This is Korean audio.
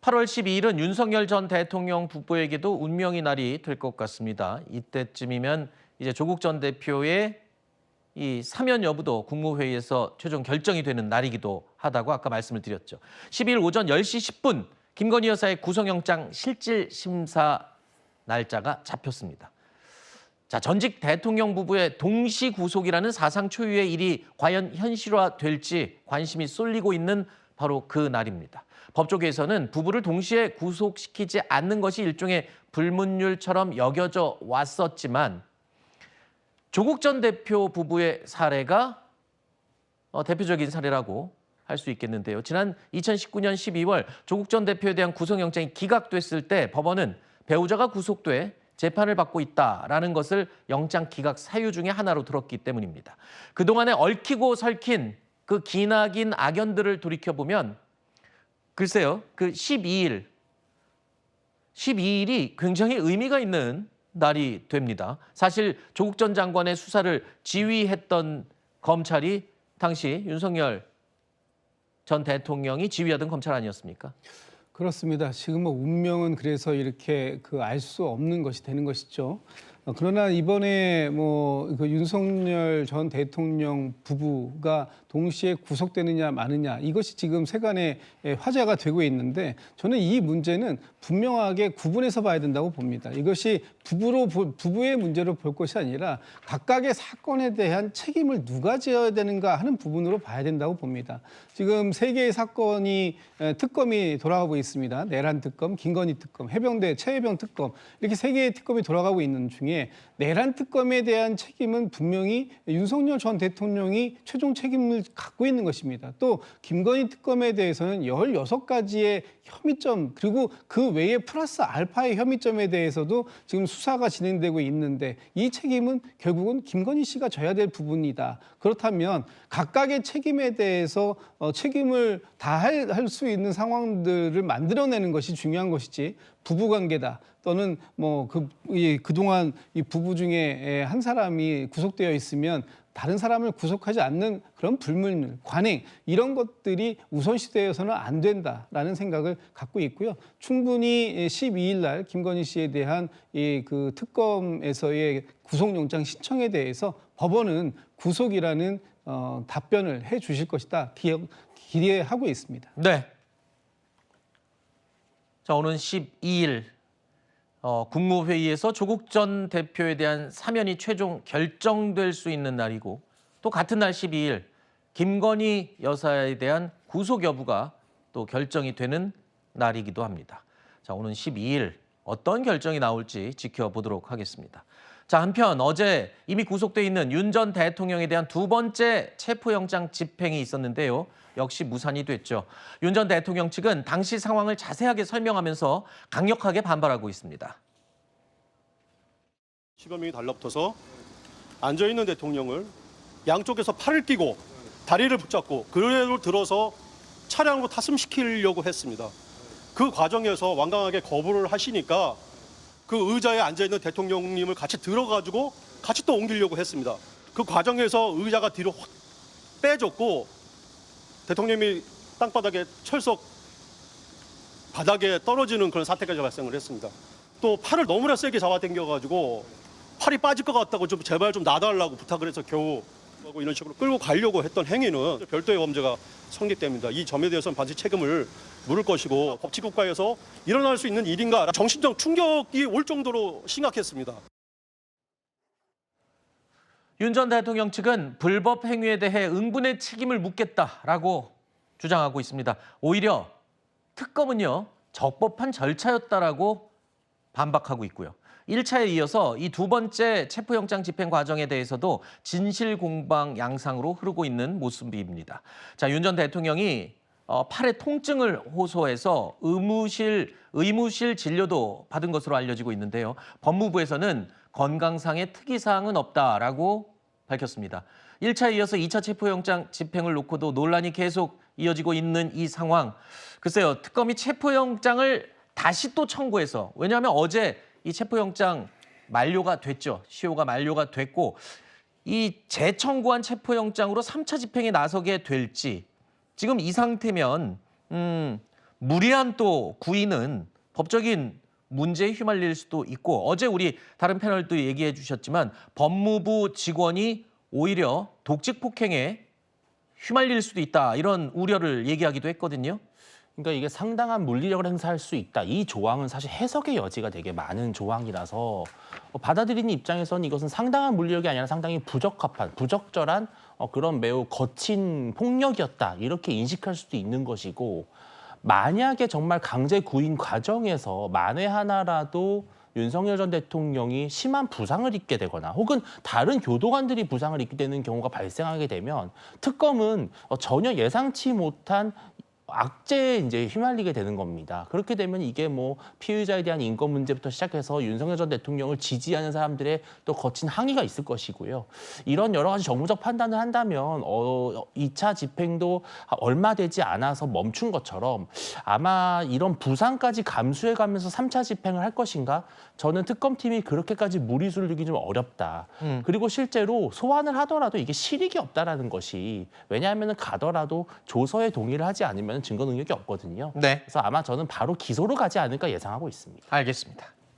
8월 12일은 윤석열 전 대통령 부부에게도 운명의 날이 될 것 같습니다. 이때쯤이면 이제 조국 전 대표의 이 사면 여부도 국무회의에서 최종 결정이 되는 날이기도 하다고 아까 말씀을 드렸죠. 12일 오전 10시 10분 김건희 여사의 구속영장 실질 심사 날짜가 잡혔습니다. 자, 전직 대통령 부부의 동시 구속이라는 사상 초유의 일이 과연 현실화될지 관심이 쏠리고 있는 바로 그 날입니다. 법조계에서는 부부를 동시에 구속시키지 않는 것이 일종의 불문율처럼 여겨져 왔었지만 조국 전 대표 부부의 사례가 대표적인 사례라고 할 수 있겠는데요. 지난 2019년 12월 조국 전 대표에 대한 구속영장이 기각됐을 때 법원은 배우자가 구속돼 재판을 받고 있다라는 것을 영장 기각 사유 중에 하나로 들었기 때문입니다. 그동안에 얽히고 설킨 그 기나긴 악연들을 돌이켜보면 글쎄요, 그 12일이 굉장히 의미가 있는 날이 됩니다. 사실 조국 전 장관의 수사를 지휘했던 검찰이 당시 윤석열 전 대통령이 지휘하던 검찰 아니었습니까? 그렇습니다. 지금 뭐 운명은 그래서 이렇게 알 수 없는 것이 되는 것이죠. 그러나 이번에 그 윤석열 전 대통령 부부가 동시에 구속되느냐 마느냐 이것이 지금 세간의 화제가 되고 있는데 저는 이 문제는 분명하게 구분해서 봐야 된다고 봅니다. 이것이 부부의 문제로 볼 것이 아니라 각각의 사건에 대한 책임을 누가 져야 되는가 하는 부분으로 봐야 된다고 봅니다. 지금 세 개의 사건이 특검이 돌아가고 있습니다. 내란 특검, 김건희 특검, 해병대 최혜병 특검 이렇게 세 개의 특검이 돌아가고 있는 중에 내란 특검에 대한 책임은 분명히 윤석열 전 대통령이 최종 책임을 갖고 있는 것입니다. 또 김건희 특검에 대해서는 16가지의 혐의점 그리고 그 외에 플러스 알파의 혐의점에 대해서도 지금 수사가 진행되고 있는데 이 책임은 결국은 김건희 씨가 져야 될 부분이다. 그렇다면 각각의 책임에 대해서 책임을 다할 수 있는 상황들을 만들어내는 것이 중요한 것이지 부부관계다. 또는 그동안 이 부부 중에 한 사람이 구속되어 있으면 다른 사람을 구속하지 않는 그런 불문, 관행 이런 것들이 우선시되어서는 안 된다라는 생각을 갖고 있고요. 충분히 12일 날 김건희 씨에 대한 그 특검에서의 구속영장 신청에 대해서 법원은 구속이라는 답변을 해 주실 것이다 기대하고 있습니다. 네. 자, 오는 12일 국무회의에서 조국 전 대표에 대한 사면이 최종 결정될 수 있는 날이고 또 같은 날 12일 김건희 여사에 대한 구속 여부가 또 결정이 되는 날이기도 합니다. 자, 오는 12일 어떤 결정이 나올지 지켜보도록 하겠습니다. 자, 한편 어제 이미 구속돼 있는 윤 전 대통령에 대한 두 번째 체포영장 집행이 있었는데요. 역시 무산이 됐죠. 윤 전 대통령 측은 당시 상황을 자세하게 설명하면서 강력하게 반발하고 있습니다. 10여 명이 달라붙어서 앉아있는 대통령을 양쪽에서 팔을 끼고 다리를 붙잡고 그대로 들어서 차량으로 탑승시키려고 했습니다. 그 과정에서 완강하게 거부를 하시니까 그 의자에 앉아있는 대통령님을 같이 들어가지고 같이 또 옮기려고 했습니다. 그 과정에서 의자가 뒤로 확 빼졌고 대통령이 땅바닥에 철석 바닥에 떨어지는 그런 사태까지 발생을 했습니다. 또 팔을 너무나 세게 잡아당겨가지고 팔이 빠질 것 같다고 좀 제발 좀 놔달라고 부탁을 해서 겨우 이런 식으로 끌고 가려고 했던 행위는 별도의 범죄가 성립됩니다. 이 점에 대해서는 반드시 책임을 물을 것이고 법치국가에서 일어날 수 있는 일인가 정신적 충격이 올 정도로 심각했습니다. 윤 전 대통령 측은 불법 행위에 대해 응분의 책임을 묻겠다라고 주장하고 있습니다. 오히려 특검은요, 적법한 절차였다라고 반박하고 있고요. 1차에 이어서 이 두 번째 체포영장 집행 과정에 대해서도 진실 공방 양상으로 흐르고 있는 모습입니다. 자, 윤 전 대통령이 팔에 통증을 호소해서 의무실 진료도 받은 것으로 알려지고 있는데요. 법무부에서는 건강상의 특이사항은 없다라고 밝혔습니다. 1차에 이어서 2차 체포영장 집행을 놓고도 논란이 계속 이어지고 있는 이 상황. 글쎄요, 특검이 체포영장을 다시 또 청구해서, 왜냐하면 어제 이 체포영장 만료가 됐죠. 시효가 만료가 됐고 이 재청구한 체포영장으로 3차 집행에 나서게 될지 지금 이 상태면 무리한 또 구인은 법적인 문제에 휘말릴 수도 있고 어제 우리 다른 패널도 얘기해 주셨지만 법무부 직원이 오히려 독직 폭행에 휘말릴 수도 있다 이런 우려를 얘기하기도 했거든요. 그러니까 이게 상당한 물리력을 행사할 수 있다. 이 조항은 사실 해석의 여지가 되게 많은 조항이라서 받아들이는 입장에서는 이것은 상당한 물리력이 아니라 상당히 부적합한, 부적절한 그런 매우 거친 폭력이었다. 이렇게 인식할 수도 있는 것이고 만약에 정말 강제 구인 과정에서 만에 하나라도 윤석열 전 대통령이 심한 부상을 입게 되거나 혹은 다른 교도관들이 부상을 입게 되는 경우가 발생하게 되면 특검은 전혀 예상치 못한 악재에 이제 휘말리게 되는 겁니다. 그렇게 되면 이게 뭐 피의자에 대한 인권 문제부터 시작해서 윤석열 전 대통령을 지지하는 사람들의 또 거친 항의가 있을 것이고요. 이런 여러 가지 정무적 판단을 한다면 2차 집행도 얼마 되지 않아서 멈춘 것처럼 아마 이런 부상까지 감수해가면서 3차 집행을 할 것인가? 저는 특검팀이 그렇게까지 무리수를 두기 좀 어렵다. 그리고 실제로 소환을 하더라도 이게 실익이 없다라는 것이 왜냐하면 가더라도 조서에 동의를 하지 않으면 증거 능력이 없거든요. 네, 그래서 아마 저는 바로 기소로 가지 않을까 예상하고 있습니다. 알겠습니다.